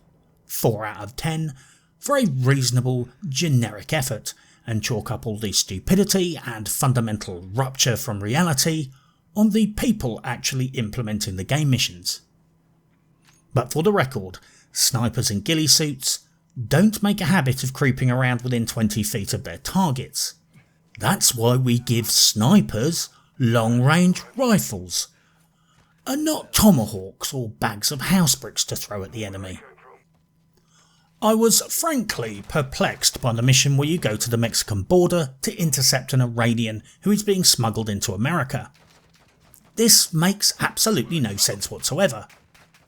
4 out of 10 for a reasonable generic effort, and chalk up all the stupidity and fundamental rupture from reality on the people actually implementing the game missions. But for the record, snipers in ghillie suits don't make a habit of creeping around within 20 feet of their targets. That's why we give snipers long-range rifles, and not tomahawks or bags of house bricks to throw at the enemy. I was frankly perplexed by the mission where you go to the Mexican border to intercept an Iranian who is being smuggled into America. This makes absolutely no sense whatsoever.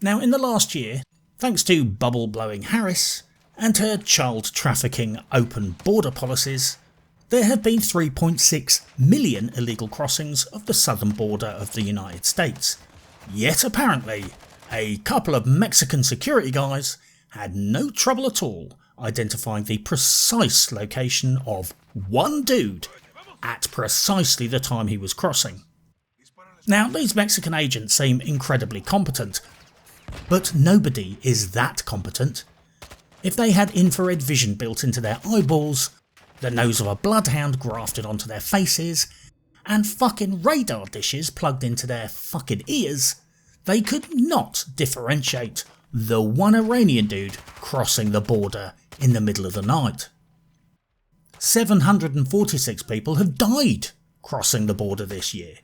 Now, in the last year, thanks to bubble-blowing Harris and her child trafficking open border policies, there have been 3.6 million illegal crossings of the southern border of the United States. Yet apparently, a couple of Mexican security guys had no trouble at all identifying the precise location of one dude at precisely the time he was crossing. Now, these Mexican agents seem incredibly competent, but nobody is that competent. If they had infrared vision built into their eyeballs, the nose of a bloodhound grafted onto their faces, and fucking radar dishes plugged into their fucking ears, they could not differentiate the one Iranian dude crossing the border in the middle of the night. 746 people have died crossing the border this year.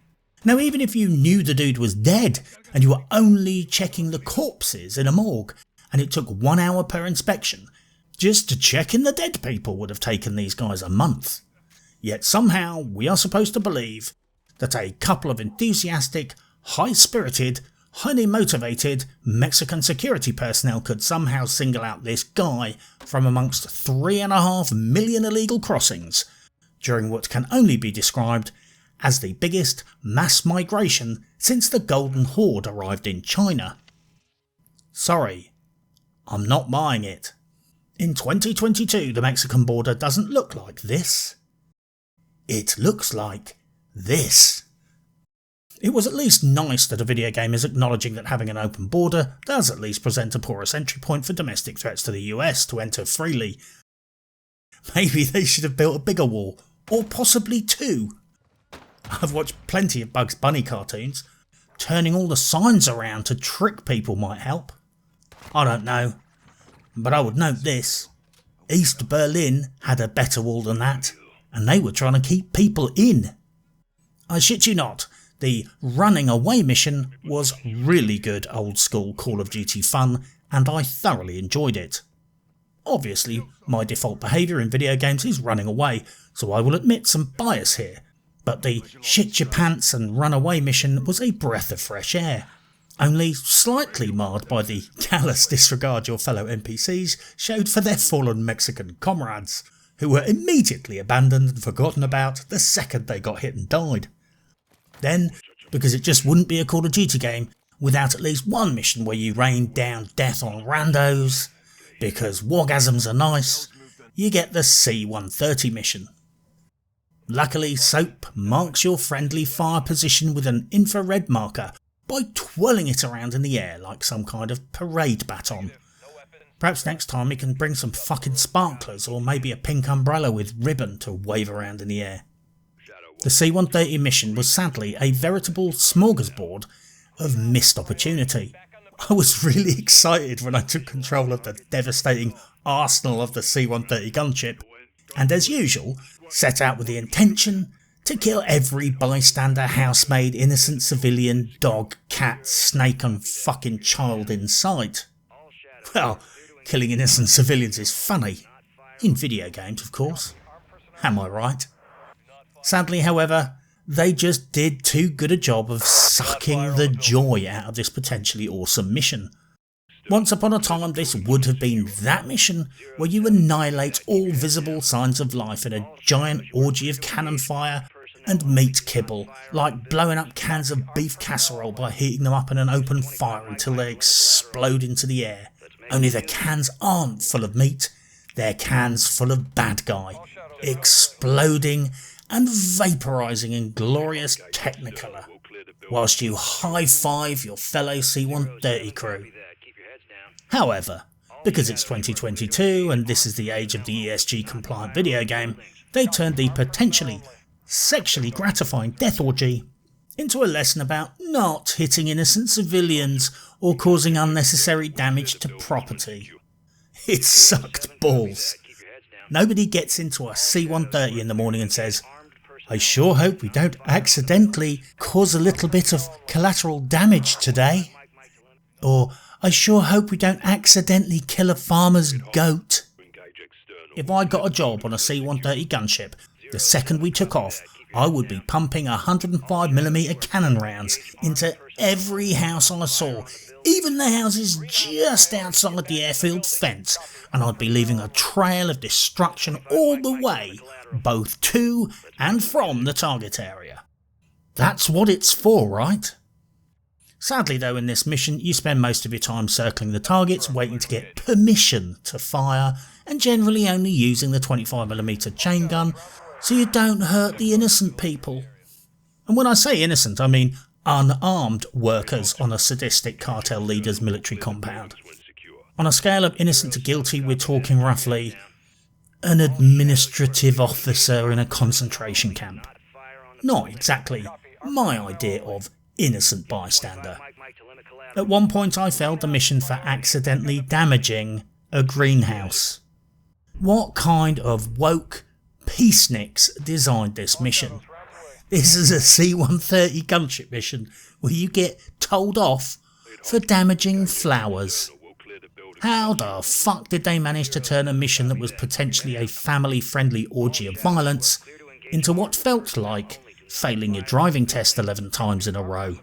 Now, even if you knew the dude was dead and you were only checking the corpses in a morgue and it took 1 hour per inspection. Just to check in the dead people would have taken these guys a month. Yet somehow we are supposed to believe that a couple of enthusiastic, high-spirited, highly motivated Mexican security personnel could somehow single out this guy from amongst 3.5 million illegal crossings during what can only be described as the biggest mass migration since the Golden Horde arrived in China. Sorry, I'm not buying it. In 2022, the Mexican border doesn't look like this. It looks like this. It was at least nice that a video game is acknowledging that having an open border does at least present a porous entry point for domestic threats to the US to enter freely. Maybe they should have built a bigger wall, or possibly 2. I've watched plenty of Bugs Bunny cartoons. Turning all the signs around to trick people might help. I don't know, but I would note this. East Berlin had a better wall than that, and they were trying to keep people in. I shit you not, the running away mission was really good old school Call of Duty fun, and I thoroughly enjoyed it. Obviously, my default behaviour in video games is running away, so I will admit some bias here, but the shit your pants and run away mission was a breath of fresh air, only slightly marred by the callous disregard your fellow NPCs showed for their fallen Mexican comrades, who were immediately abandoned and forgotten about the second they got hit and died. Then, because it just wouldn't be a Call of Duty game without at least one mission where you rain down death on randos, because wargasms are nice, you get the C-130 mission. Luckily, Soap marks your friendly fire position with an infrared marker by twirling it around in the air like some kind of parade baton. Perhaps next time he can bring some fucking sparklers or maybe a pink umbrella with ribbon to wave around in the air. The C-130 mission was sadly a veritable smorgasbord of missed opportunity. I was really excited when I took control of the devastating arsenal of the C-130 gunship, and as usual, set out with the intention to kill every bystander, housemaid, innocent civilian, dog, cat, snake and fucking child in sight. Well, killing innocent civilians is funny. In video games, of course. Am I right? Sadly, however, they just did too good a job of sucking the joy out of this potentially awesome mission. Once upon a time, this would have been that mission where you annihilate all visible signs of life in a giant orgy of cannon fire and meat kibble, like blowing up cans of beef casserole by heating them up in an open fire until they explode into the air. Only the cans aren't full of meat, they're cans full of bad guy, exploding and vaporising in glorious technicolor, whilst you high-five your fellow C-130 crew. However, because it's 2022 and this is the age of the ESG-compliant video game, they turned the potentially sexually gratifying death orgy into a lesson about not hitting innocent civilians or causing unnecessary damage to property. It sucked balls. Nobody gets into a C-130 in the morning and says, "I sure hope we don't accidentally cause a little bit of collateral damage today." Or, "I sure hope we don't accidentally kill a farmer's goat." If I got a job on a C-130 gunship, the second we took off, I would be pumping 105mm cannon rounds into every house I saw, even the houses just outside the airfield fence, and I'd be leaving a trail of destruction all the way, both to and from the target area. That's what it's for, right? Sadly though, in this mission you spend most of your time circling the targets, waiting to get permission to fire, and generally only using the 25mm chain gun, so you don't hurt the innocent people. And when I say innocent, I mean unarmed workers on a sadistic cartel leader's military compound. On a scale of innocent to guilty, we're talking roughly an administrative officer in a concentration camp. Not exactly my idea of innocent bystander. At one point I failed the mission for accidentally damaging a greenhouse. What kind of woke peaceniks designed this mission? This is a C-130 gunship mission where you get told off for damaging flowers. How the fuck did they manage to turn a mission that was potentially a family-friendly orgy of violence into what felt like failing your driving test 11 times in a row?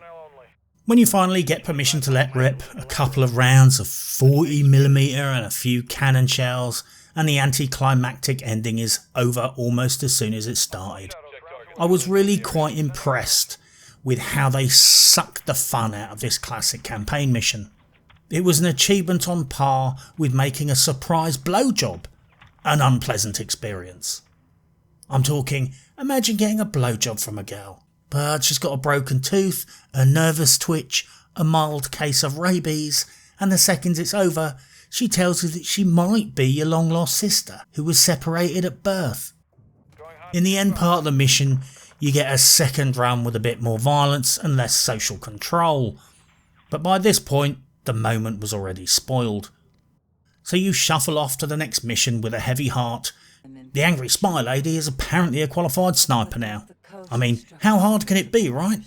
When you finally get permission to let rip a couple of rounds of 40mm and a few cannon shells, and the anticlimactic ending is over almost as soon as it started, I was really quite impressed with how they sucked the fun out of this classic campaign mission. It was an achievement on par with making a surprise blowjob an unpleasant experience. I'm talking, imagine getting a blowjob from a girl, but she's got a broken tooth, a nervous twitch, a mild case of rabies, and the second it's over, she tells you that she might be your long lost sister who was separated at birth. In the end part of the mission, you get a second run with a bit more violence and less social control, but by this point the moment was already spoiled. So you shuffle off to the next mission with a heavy heart. The angry spy lady is apparently a qualified sniper now. I mean, how hard can it be, right?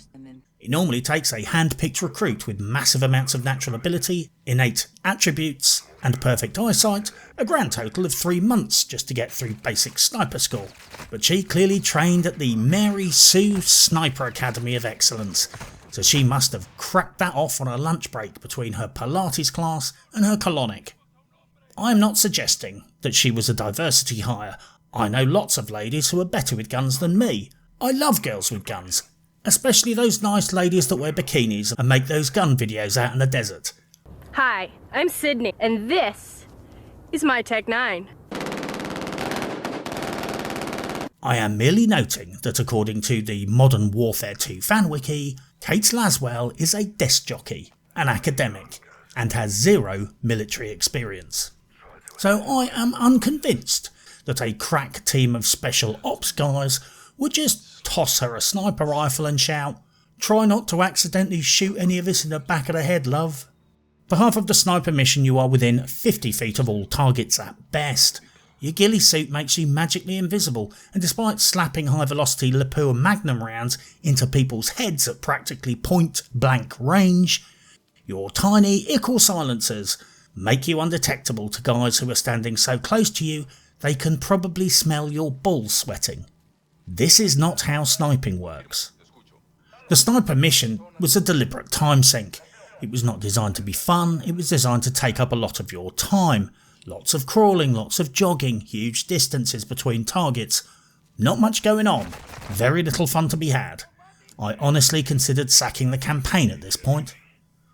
It normally takes a hand-picked recruit with massive amounts of natural ability, innate attributes and perfect eyesight, a grand total of 3 months just to get through basic sniper school. But she clearly trained at the Mary Sue Sniper Academy of Excellence, so she must have cracked that off on a lunch break between her Pilates class and her colonic. I am not suggesting that she was a diversity hire. I know lots of ladies who are better with guns than me. I love girls with guns, especially those nice ladies that wear bikinis and make those gun videos out in the desert.
Hi, I'm Sydney, and this is my Tech 9.
I am merely noting that according to the Modern Warfare 2 fan wiki, Kate Laswell is a desk jockey, an academic, and has 0 military experience. So I am unconvinced that a crack team of special ops guys would just toss her a sniper rifle and shout, "Try not to accidentally shoot any of us in the back of the head, love." For half of the sniper mission you are within 50 feet of all targets at best. Your ghillie suit makes you magically invisible, and despite slapping high velocity Lapua Magnum rounds into people's heads at practically point blank range, your tiny ICL silencers make you undetectable to guys who are standing so close to you they can probably smell your balls sweating. This is not how sniping works. The sniper mission was a deliberate time sink. It was not designed to be fun, it was designed to take up a lot of your time. Lots of crawling, lots of jogging, huge distances between targets. Not much going on, very little fun to be had. I honestly considered sacking the campaign at this point.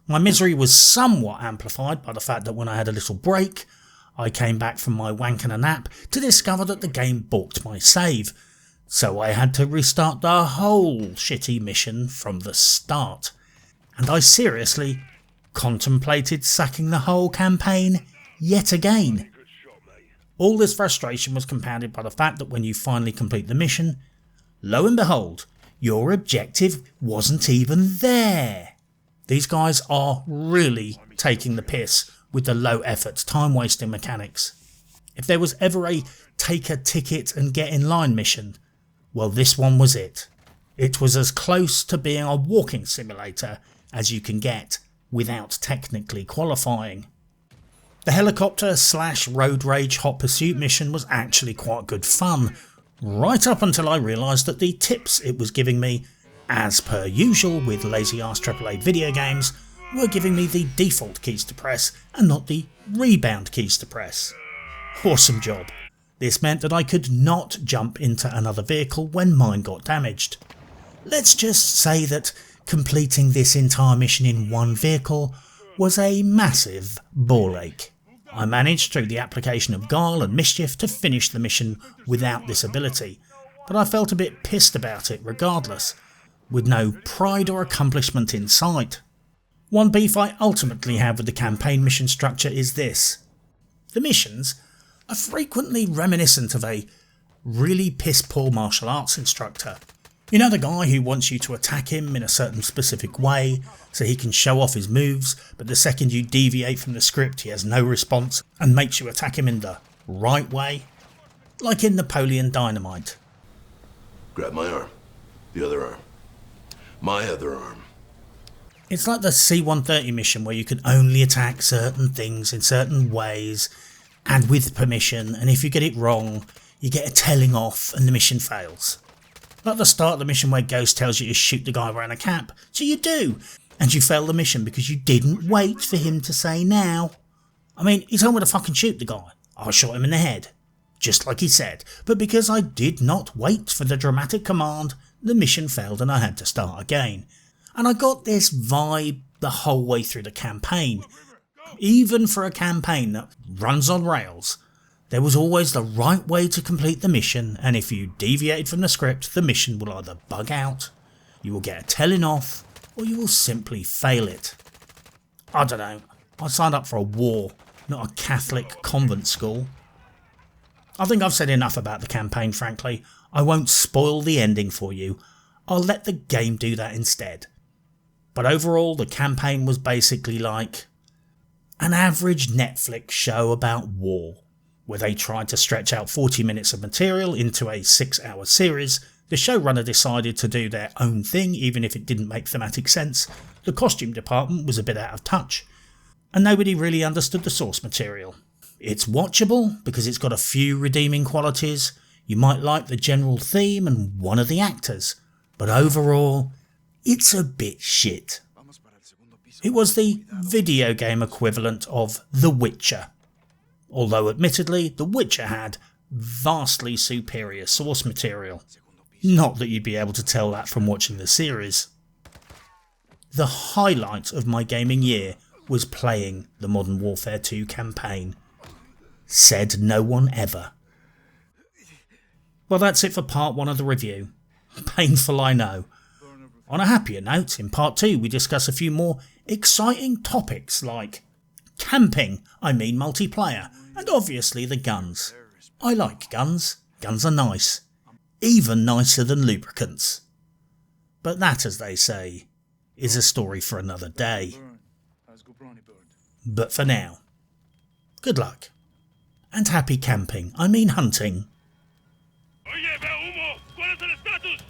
My misery was somewhat amplified by the fact that when I had a little break, I came back from my wank and a nap to discover that the game balked my save, so I had to restart the whole shitty mission from the start. And I seriously contemplated sacking the whole campaign yet again. All this frustration was compounded by the fact that when you finally complete the mission, lo and behold, your objective wasn't even there. These guys are really taking the piss with the low effort time wasting mechanics. If there was ever a take a ticket and get in line mission, well, this one was it. It was as close to being a walking simulator as you can get without technically qualifying. The helicopter / road rage hot pursuit mission was actually quite good fun, right up until I realised that the tips it was giving me, as per usual with lazy ass AAA video games, were giving me the default keys to press and not the rebound keys to press. Awesome job. This meant that I could not jump into another vehicle when mine got damaged. Let's just say that completing this entire mission in one vehicle was a massive ball ache. I managed through the application of guile and mischief to finish the mission without this ability, but I felt a bit pissed about it regardless, with no pride or accomplishment in sight. One beef I ultimately have with the campaign mission structure is this. The missions are frequently reminiscent of a really piss poor martial arts instructor. You know, the guy who wants you to attack him in a certain specific way so he can show off his moves, but the second you deviate from the script he has no response and makes you attack him in the right way? Like in Napoleon Dynamite.
Grab my arm. The other arm. My other arm.
It's like the C-130 mission where you can only attack certain things in certain ways and with permission, and if you get it wrong, you get a telling off and the mission fails. Like the start of the mission where Ghost tells you to shoot the guy wearing a cap, so you do, and you fail the mission because you didn't wait for him to say now. I mean, he told me to fucking shoot the guy. I shot him in the head, just like he said, but because I did not wait for the dramatic command, the mission failed and I had to start again. And I got this vibe the whole way through the campaign. Even for a campaign that runs on rails, there was always the right way to complete the mission, and if you deviated from the script, the mission will either bug out, you will get a telling off, or you will simply fail it. I don't know, I signed up for a war, not a Catholic convent school. I think I've said enough about the campaign, frankly. I won't spoil the ending for you, I'll let the game do that instead. But overall, the campaign was basically like an average Netflix show about war, where they tried to stretch out 40 minutes of material into a 6-hour series. The showrunner decided to do their own thing even if it didn't make thematic sense, the costume department was a bit out of touch, and nobody really understood the source material. It's watchable because it's got a few redeeming qualities, you might like the general theme and one of the actors, but overall, it's a bit shit. It was the video game equivalent of The Witcher. Although admittedly, The Witcher had vastly superior source material. Not that you'd be able to tell that from watching the series. The highlight of my gaming year was playing the Modern Warfare 2 campaign. Said no one ever. Well, that's it for part 1 of the review. Painful, I know. On a happier note, in part 2 we discuss a few more exciting topics like camping, I mean multiplayer, and obviously the guns. I like guns. Guns are nice. Even nicer than lubricants. But that, as they say, is a story for another day. But for now, good luck. And happy camping, I mean hunting.
Oye, veo humo. ¿Cuál es el estatus?